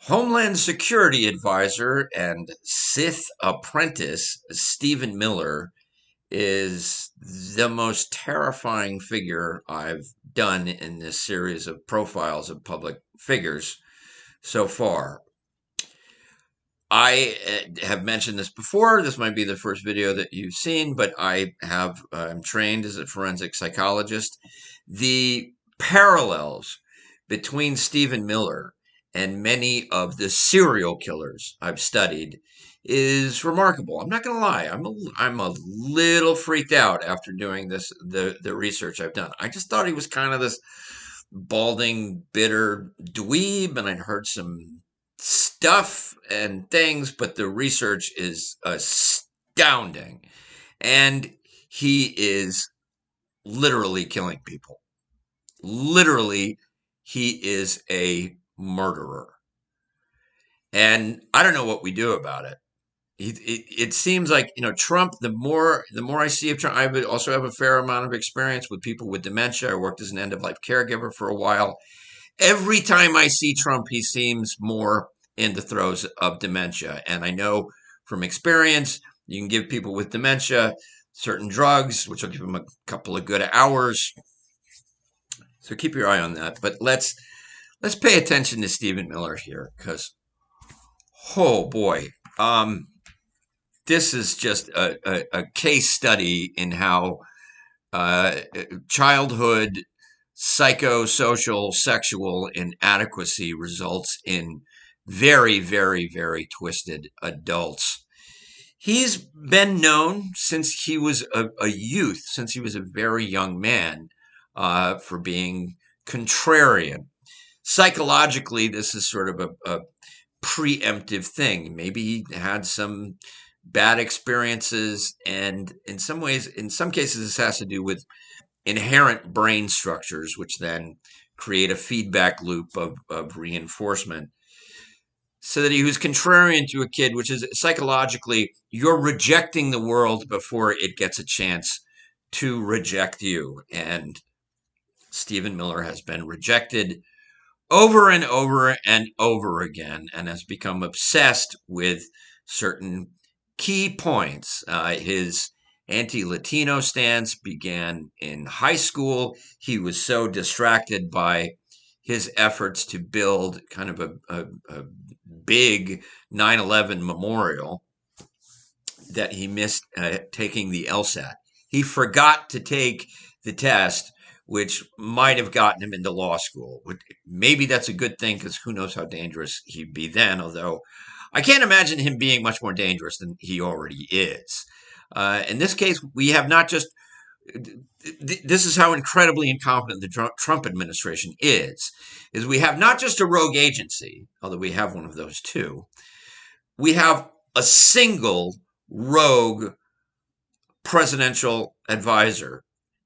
Homeland Security Advisor and Sith apprentice Stephen Miller is the most terrifying figure I've done in this series of profiles of public figures so far. I have mentioned this before. This might be the first video that you've seen, but I'm trained as a forensic psychologist. The parallels between Stephen Miller and many of the serial killers I've studied is remarkable. I'm not going to lie. I'm a little freaked out after doing the research I've done. I just thought he was kind of this balding, bitter dweeb, and I'd heard some stuff and things, but the research is astounding. And he is literally killing people. Literally, he is a murderer. And I don't know what we do about it. It seems like, Trump, the more I see of Trump, also have a fair amount of experience with people with dementia. I worked as an end-of-life caregiver for a while. Every time I see Trump, he seems more in the throes of dementia. And I know from experience, you can give people with dementia certain drugs, which will give them a couple of good hours. So keep your eye on that. But let's pay attention to Stephen Miller here, because, oh boy, this is just a case study in how childhood psychosocial sexual inadequacy results in very, very, very twisted adults. He's been known since he was a youth, since he was a very young man, for being contrarian. Psychologically, this is sort of a preemptive thing. Maybe he had some bad experiences, and in some cases, this has to do with inherent brain structures, which then create a feedback loop of reinforcement. So that he was contrarian to a kid, which is psychologically, you're rejecting the world before it gets a chance to reject you. And Stephen Miller has been rejected over and over and over again, and has become obsessed with certain key points. His anti-Latino stance began in high school. He was so distracted by his efforts to build kind of a big 9/11 memorial that he missed taking the LSAT. He forgot to take the test, which might have gotten him into law school. Maybe that's a good thing, because who knows how dangerous he'd be then, although I can't imagine him being much more dangerous than he already is. In this case, we have not just, this is how incredibly incompetent the Trump administration is we have not just a rogue agency, although we have one of those too. We have a single rogue presidential advisor,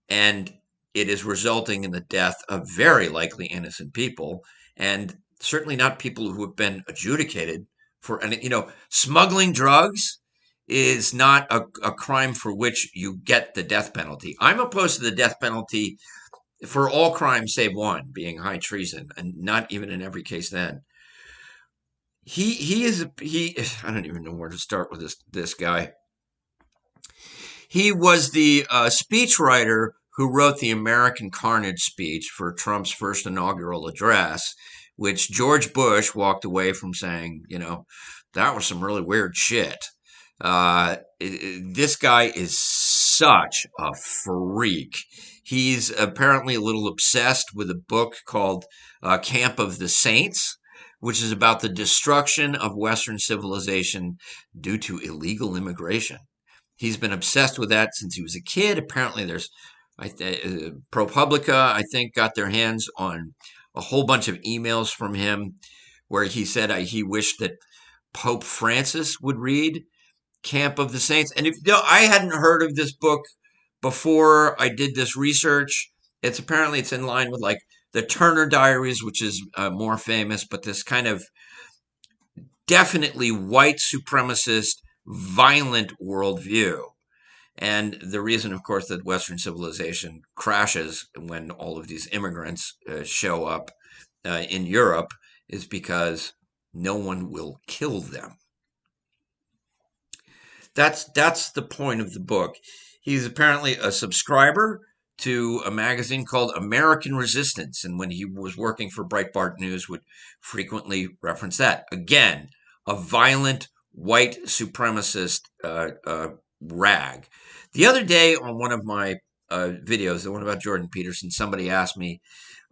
and it is resulting in the death of very likely innocent people, and certainly not people who have been adjudicated for, and smuggling drugs is not a crime for which you get the death penalty. I'm opposed to the death penalty for all crimes save one, being high treason, and not even in every case then. He I don't even know where to start with this guy. He was the speechwriter who wrote the American Carnage speech for Trump's first inaugural address, which George Bush walked away from saying, that was some really weird shit. This guy is such a freak. He's apparently a little obsessed with a book called Camp of the Saints, which is about the destruction of Western civilization due to illegal immigration. He's been obsessed with that since he was a kid. Apparently, there's ProPublica, I think, got their hands on a whole bunch of emails from him where he said he wished that Pope Francis would read Camp of the Saints. And I hadn't heard of this book before I did this research. It's in line with like the Turner Diaries, which is more famous, but this kind of definitely white supremacist, violent worldview. And the reason, of course, that Western civilization crashes when all of these immigrants show up in Europe is because No one will kill them. That's the point of the book. He's apparently a subscriber to a magazine called American Resistance, and when he was working for Breitbart News, would frequently reference that. Again, a violent white supremacist rag. The other day on one of my videos, the one about Jordan Peterson, somebody asked me,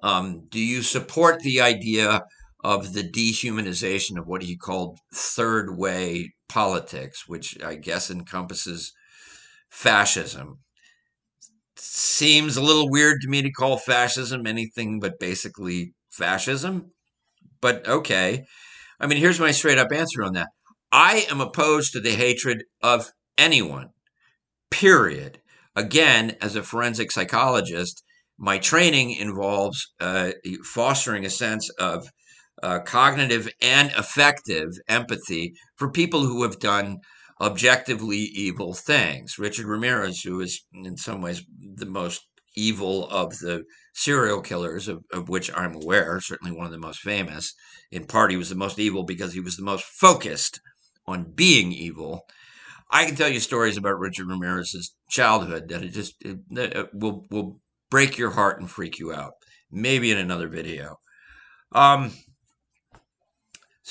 do you support the idea of the dehumanization of what he called third way politics, which I guess encompasses fascism? Seems a little weird to me to call fascism anything but basically fascism, but okay. I mean, here's my straight up answer on that. I am opposed to the hatred of anyone, period. Again, as a forensic psychologist, my training involves fostering a sense of cognitive and affective empathy for people who have done objectively evil things. Richard Ramirez, who is in some ways the most evil of the serial killers of which I'm aware, certainly one of the most famous. In part, he was the most evil because he was the most focused on being evil. I can tell you stories about Richard Ramirez's childhood that will break your heart and freak you out. Maybe in another video. So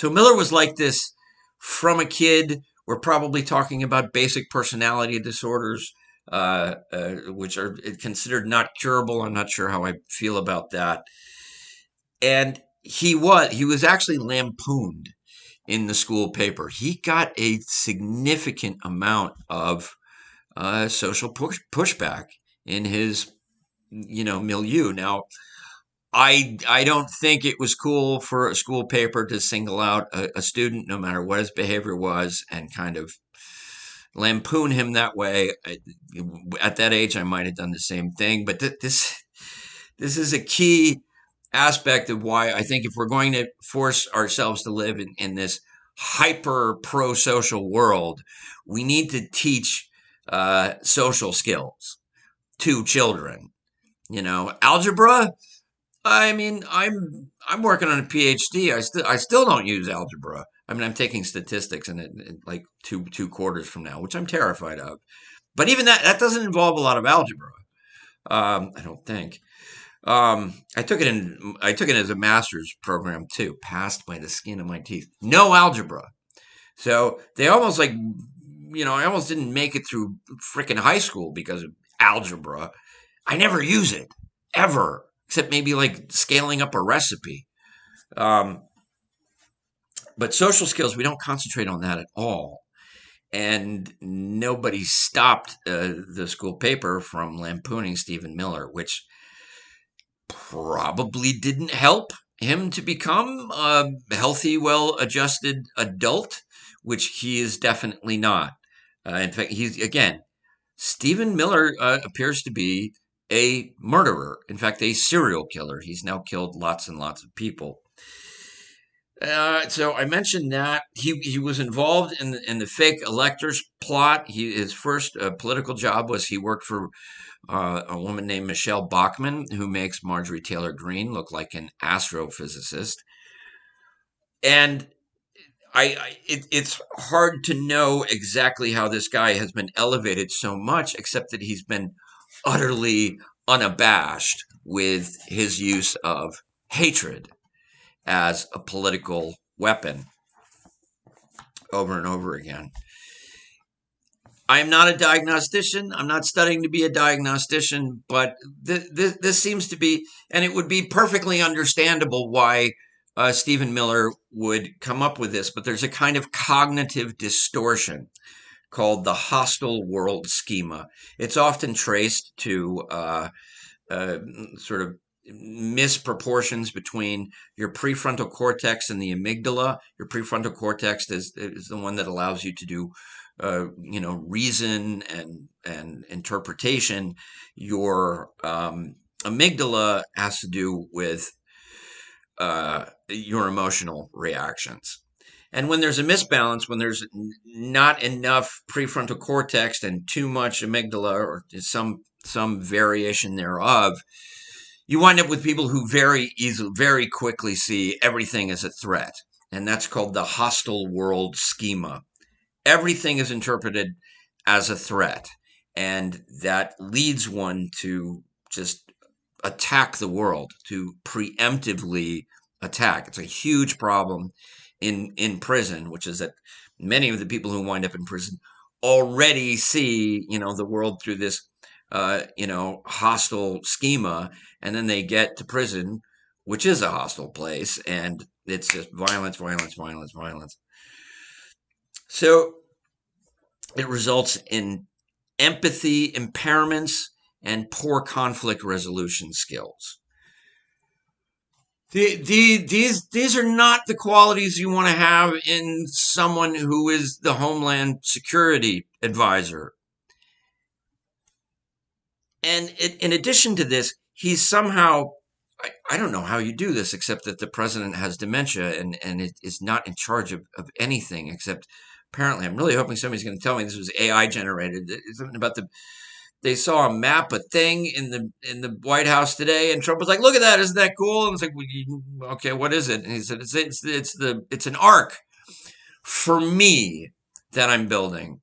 Miller was like this from a kid. We're probably talking about basic personality disorders, which are considered not curable. I'm not sure how I feel about that. And he was actually lampooned in the school paper. He got a significant amount of social pushback in his, milieu. Now, I don't think it was cool for a school paper to single out a student, no matter what his behavior was, and kind of lampoon him that way. At that age, I might have done the same thing. But this is a key aspect of why I think if we're going to force ourselves to live in this hyper pro-social world, we need to teach social skills to children. Algebra. I mean, I'm working on a PhD. I still don't use algebra. I mean, I'm taking statistics in like two quarters from now, which I'm terrified of. But even that doesn't involve a lot of algebra. I don't think. I took it as a master's program too. Passed by the skin of my teeth. No algebra. So they almost I almost didn't make it through freaking high school because of algebra. I never use it ever. Except maybe like scaling up a recipe. But social skills, we don't concentrate on that at all. And nobody stopped the school paper from lampooning Stephen Miller, which probably didn't help him to become a healthy, well-adjusted adult, which he is definitely not. In fact, Stephen Miller appears to be a murderer. In fact, a serial killer. He's now killed lots and lots of people. So I mentioned that he was involved in the fake electors plot. His first political job was he worked for a woman named Michelle Bachmann, who makes Marjorie Taylor Greene look like an astrophysicist. And it's hard to know exactly how this guy has been elevated so much, except that he's been utterly unabashed with his use of hatred as a political weapon over and over again. I'm not a diagnostician. I'm not studying to be a diagnostician, but this seems to be, and it would be perfectly understandable why Stephen Miller would come up with this, but there's a kind of cognitive distortion called the hostile world schema. It's often traced to sort of misproportions between your prefrontal cortex and the amygdala. Your prefrontal cortex is the one that allows you to do reason and interpretation. Your amygdala has to do with your emotional reactions. And when there's a misbalance, when there's not enough prefrontal cortex and too much amygdala or some variation thereof, you wind up with people who very quickly see everything as a threat. and that's called the hostile world schema. Everything is interpreted as a threat, and that leads one to just attack the world, to preemptively attack. It's a huge problem in prison, which is that many of the people who wind up in prison already see, the world through this, hostile schema, and then they get to prison, which is a hostile place, and it's just violence, violence, violence, violence. So it results in empathy impairments and poor conflict resolution skills. These are not the qualities you want to have in someone who is the Homeland Security Advisor. And in addition to this, he's somehow, I don't know how you do this, except that the president has dementia and is not in charge of anything, except apparently, I'm really hoping somebody's going to tell me this was AI generated. It's something about they saw a map, a thing in the White House today, and Trump was like, "Look at that! Isn't that cool?" And it's like, "Okay, what is it?" And he said, "It's an arc for me that I'm building."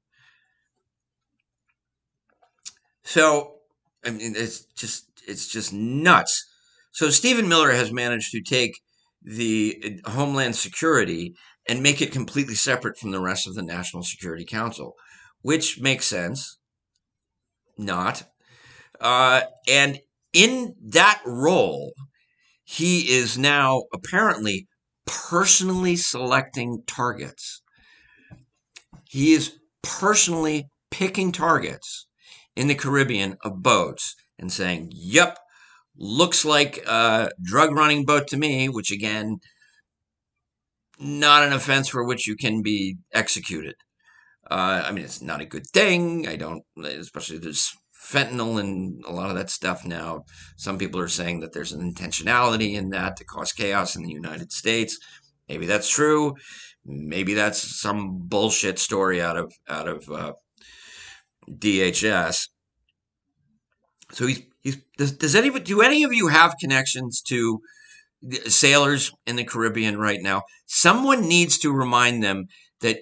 So, I mean, it's just nuts. So Stephen Miller has managed to take the Homeland Security and make it completely separate from the rest of the National Security Council, which makes sense. Not. And in that role, he is now apparently personally selecting targets. He is personally picking targets in the Caribbean of boats and saying, yep, looks like a drug running boat to me, which again, not an offense for which you can be executed. I mean, it's not a good thing. Especially there's fentanyl and a lot of that stuff now. Some people are saying that there's an intentionality in that to cause chaos in the United States. Maybe that's true. Maybe that's some bullshit story out of DHS. So do any of you have connections to sailors in the Caribbean right now? Someone needs to remind them that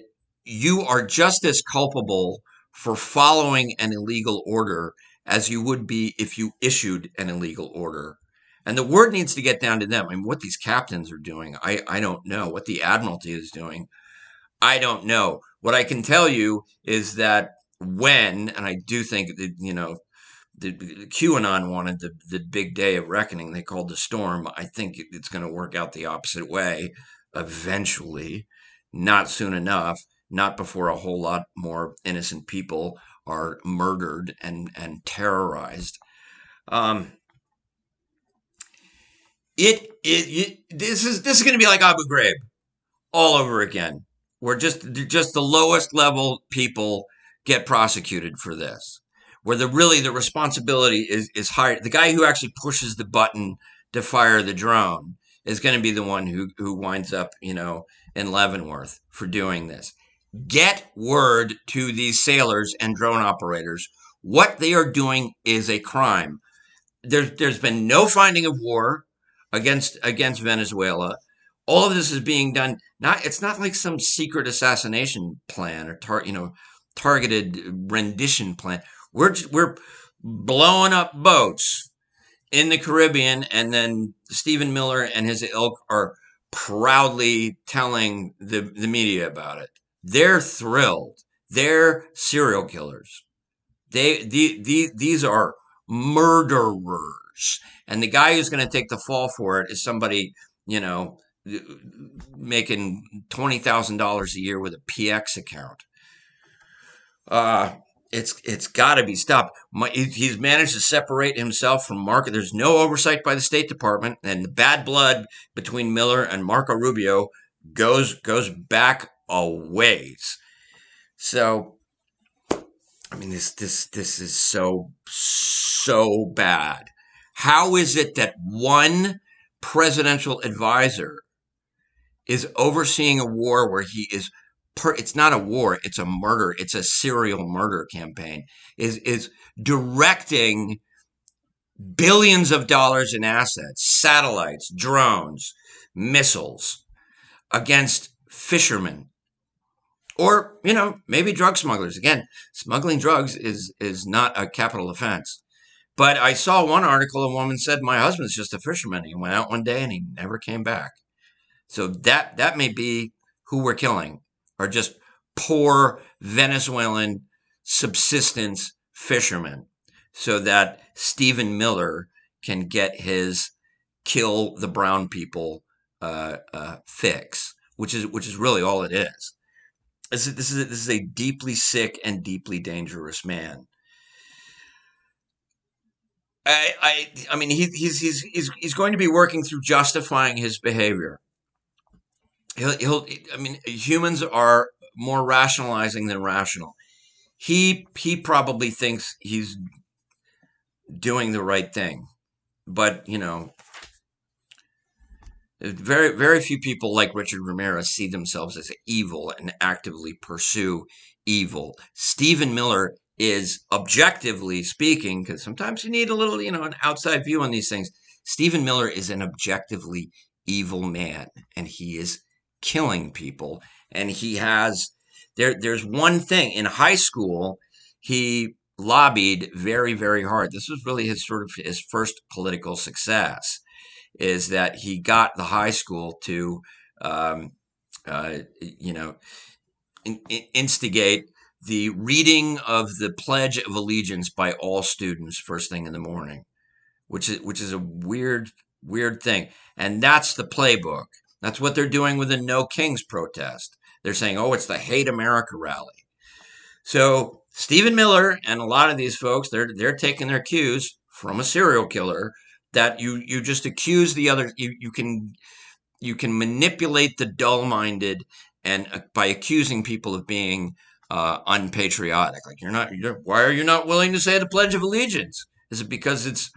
you are just as culpable for following an illegal order as you would be if you issued an illegal order. And the word needs to get down to them. I mean, what these captains are doing, I don't know. What the Admiralty is doing, I don't know. What I can tell you is that and I do think that, the QAnon wanted the big day of reckoning. They called the storm. I think it's going to work out the opposite way eventually, not soon enough, not before a whole lot more innocent people are murdered and terrorized. This is going to be like Abu Ghraib all over again, where just the lowest level people get prosecuted for this, where the responsibility is higher. The guy who actually pushes the button to fire the drone is going to be the one who winds up, in Leavenworth for doing this. Get word to these sailors and drone operators. What they are doing is a crime. There's been no finding of war against Venezuela. All of this is being done. It's not like some secret assassination plan or targeted rendition plan. We're blowing up boats in the Caribbean, and then Stephen Miller and his ilk are proudly telling the media about it. They're thrilled. They're serial killers. These are murderers, and the guy who's going to take the fall for it is somebody making $20,000 a year with a PX account. It's got to be stopped. He's managed to separate himself from Marco. There's no oversight by the State Department, and the bad blood between Miller and Marco Rubio goes back a ways. So, I mean, this is so bad. How is it that one presidential advisor is overseeing a war where he is it's not a war, it's a murder, it's a serial murder campaign, is directing billions of dollars in assets, satellites, drones, missiles, against fishermen, or, maybe drug smugglers. Again, smuggling drugs is not a capital offense. But I saw one article, a woman said, my husband's just a fisherman. He went out one day and he never came back. So that may be who we're killing, are just poor Venezuelan subsistence fishermen, so that Stephen Miller can get his kill the brown people fix, which is really all it is. This is a deeply sick and deeply dangerous man. I mean, he's going to be working through justifying his behavior. I mean, humans are more rationalizing than rational. He probably thinks he's doing the right thing, but very, very few people like Richard Ramirez see themselves as evil and actively pursue evil. Stephen Miller is, objectively speaking, because sometimes you need a little, an outside view on these things. Stephen Miller is an objectively evil man, and he is killing people. And there's one thing. In high school, he lobbied very, very hard. This was really his first political success, is that he got the high school to, instigate the reading of the Pledge of Allegiance by all students first thing in the morning, which is a weird thing. And that's the playbook. That's what they're doing with the No Kings protest. They're saying, oh, it's the Hate America rally. So Stephen Miller and a lot of these folks, they're taking their cues from a serial killer, that you just accuse the other. You can manipulate the dull-minded, and by accusing people of being unpatriotic. Like, why are you not willing to say the Pledge of Allegiance? Is it because it's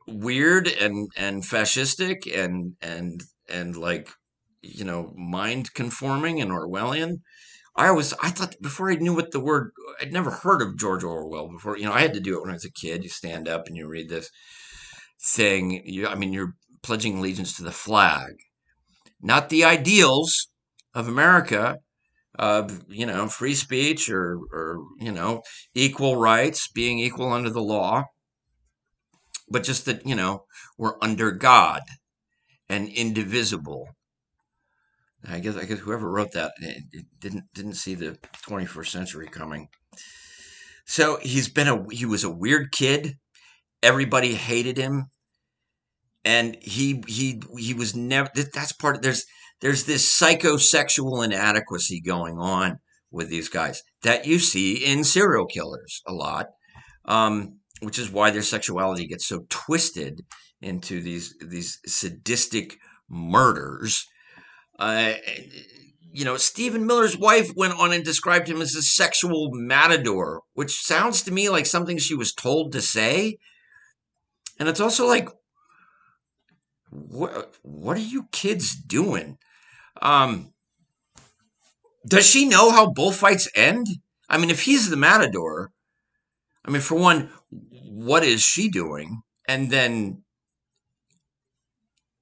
weird and fascistic and like, mind conforming and Orwellian? I thought, before I knew what the word, I'd never heard of George Orwell before. I had to do it when I was a kid. You stand up and you read this thing. You're pledging allegiance to the flag, not the ideals of America, of, free speech or equal rights, being equal under the law, but just that, we're under God and indivisible. I guess whoever wrote that didn't see the 21st century coming. So he was a weird kid. Everybody hated him, and he was never. That's part of, there's this psychosexual inadequacy going on with these guys that you see in serial killers a lot, which is why their sexuality gets so twisted into these sadistic murders. Stephen Miller's wife went on and described him as a sexual matador, which sounds to me like something she was told to say. And it's also like, what are you kids doing? Does she know how bullfights end? I mean, if he's the matador, for one, what is she doing? And then,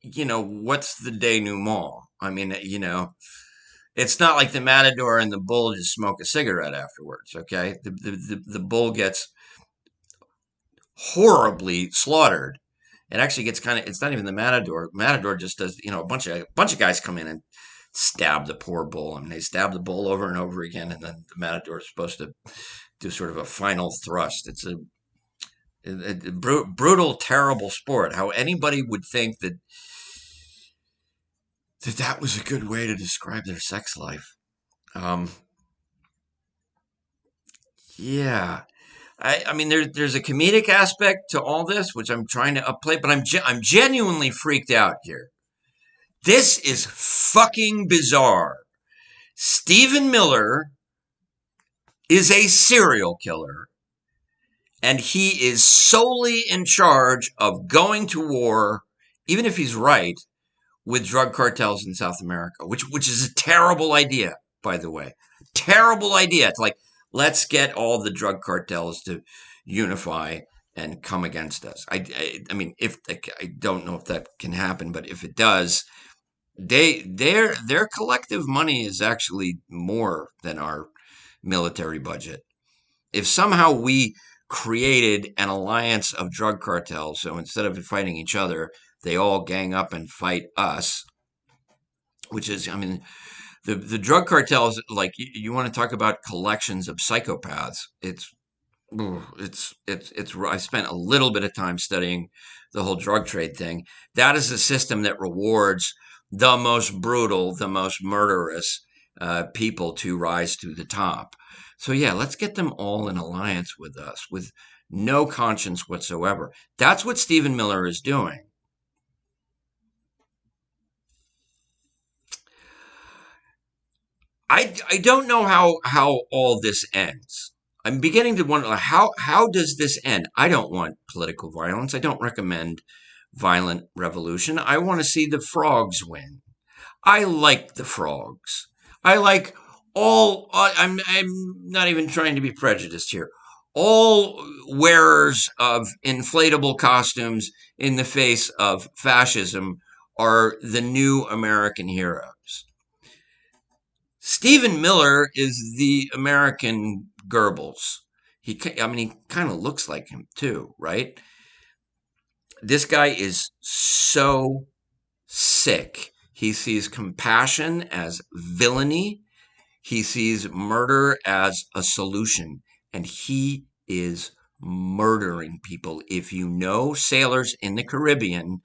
what's the denouement? It's not like the matador and the bull just smoke a cigarette afterwards, okay? The bull gets horribly slaughtered. It actually gets it's not even the matador. Matador just does, a bunch of guys come in and stab the poor bull. They stab the bull over and over again, and then the matador is supposed to do sort of a final thrust. It's a brutal, terrible sport. How anybody would think that was a good way to describe their sex life. Yeah. There's a comedic aspect to all this, which I'm trying to upplay, but I'm genuinely freaked out here. This is fucking bizarre. Stephen Miller is a serial killer, and he is solely in charge of going to war, even if he's right, with drug cartels in South America, which is a terrible idea, by the way. Terrible idea. It's like, let's get all the drug cartels to unify and come against us. I don't know if that can happen, but if it does, Their collective money is actually more than our military budget. If somehow we created an alliance of drug cartels, so instead of fighting each other, they all gang up and fight us, which is, I mean, the drug cartels, like you want to talk about collections of psychopaths. It's I spent a little bit of time studying the whole drug trade thing. That is a system that rewards the most brutal, the most murderous people to rise to the top. So yeah, let's get them all in alliance with us with no conscience whatsoever. That's what Stephen Miller is doing. I don't know how all this ends. I'm beginning to wonder how does this end? I don't want political violence. I don't recommend violent revolution. I want to see the frogs win. I like the frogs. I like all. I'm not even trying to be prejudiced here. All wearers of inflatable costumes in the face of fascism are the new American heroes. Stephen Miller is the American Goebbels. I mean, he kind of looks like him too, right? This guy is so sick. He sees compassion as villainy. He sees murder as a solution, and he is murdering people. If you know sailors in the Caribbean,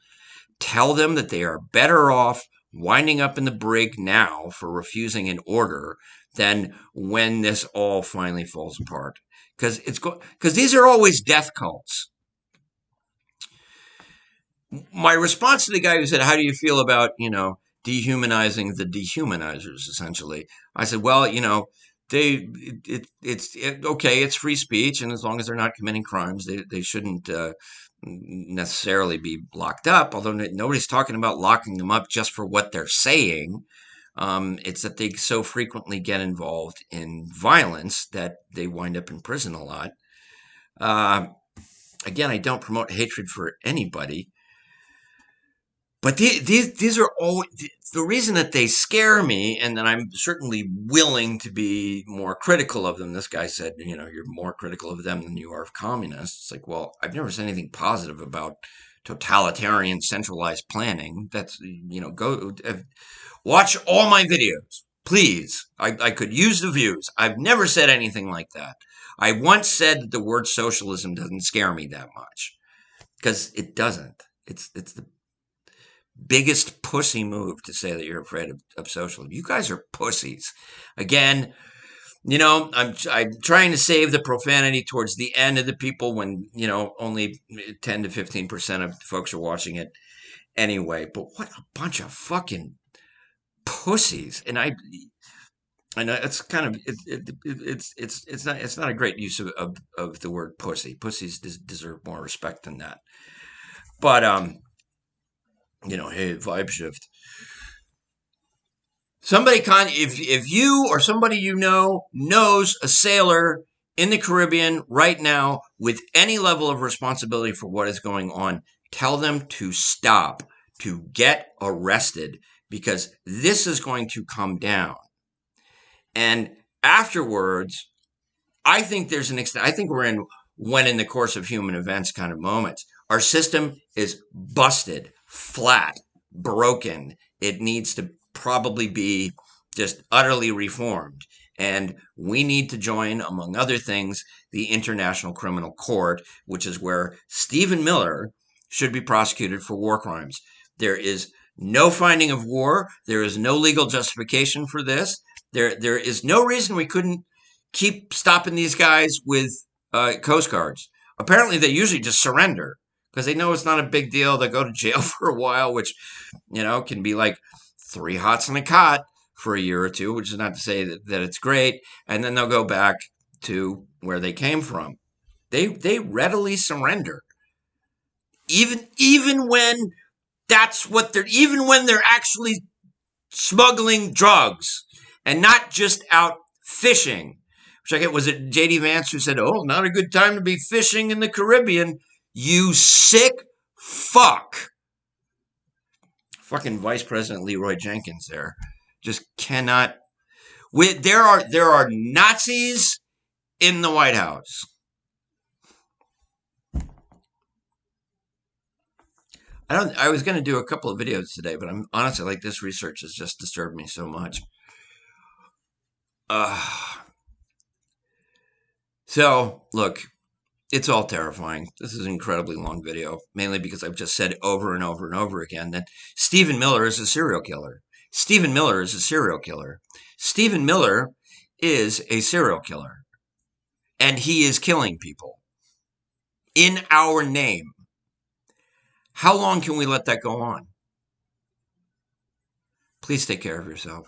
tell them that they are better off winding up in the brig now for refusing an order than when this all finally falls apart. Because these are always death cults. My response to the guy who said, "How do you feel about dehumanizing the dehumanizers?" Essentially, I said, "Well, okay. It's free speech, and as long as they're not committing crimes, they shouldn't necessarily be locked up. Although nobody's talking about locking them up just for what they're saying. It's that they so frequently get involved in violence that they wind up in prison a lot. Uh, Again, I don't promote hatred for anybody." But these are all the reason that they scare me, and that I'm certainly willing to be more critical of them. This guy said, you're more critical of them than you are of communists. It's like, well, I've never said anything positive about totalitarian centralized planning. That's, go watch all my videos, please. I could use the views. I've never said anything like that. I once said that the word socialism doesn't scare me that much, because it doesn't. It's the biggest pussy move to say that you're afraid of socialism. You guys are pussies. Again, I'm trying to save the profanity towards the end of the people when, only 10 to 15% of folks are watching it anyway. But what a bunch of fucking pussies. And I know it's kind of it's not a great use of the word pussy. Pussies deserve more respect than that. But hey, vibe shift. If you or somebody knows a sailor in the Caribbean right now with any level of responsibility for what is going on, tell them to stop, to get arrested, because this is going to come down. And afterwards, I think there's an extent. I think we're in when in the course of human events kind of moments. Our system is busted, flat, broken. It needs to probably be just utterly reformed. And we need to join, among other things, the International Criminal Court, which is where Stephen Miller should be prosecuted for war crimes. There is no finding of war. There is no legal justification for this. There is no reason we couldn't keep stopping these guys with Coast Guards. Apparently, they usually just surrender because they know it's not a big deal. They go to jail for a while, which, can be like 3 hots and a cot for a year or two, which is not to say that it's great. And then they'll go back to where they came from. They readily surrender. Even when even when they're actually smuggling drugs and not just out fishing. Which I get, was it J.D. Vance who said, "Oh, not a good time to be fishing in the Caribbean." You sick fuck. fucking Vice President Leroy Jenkins there. Just cannot. There are Nazis in the White House. I was going to do a couple of videos today, but I'm honestly like this research has just disturbed me so much. So look, it's all terrifying. This is an incredibly long video, mainly because I've just said over and over and over again that Stephen Miller is a serial killer. Stephen Miller is a serial killer. Stephen Miller is a serial killer. And he is killing people in our name. How long can we let that go on? Please take care of yourself.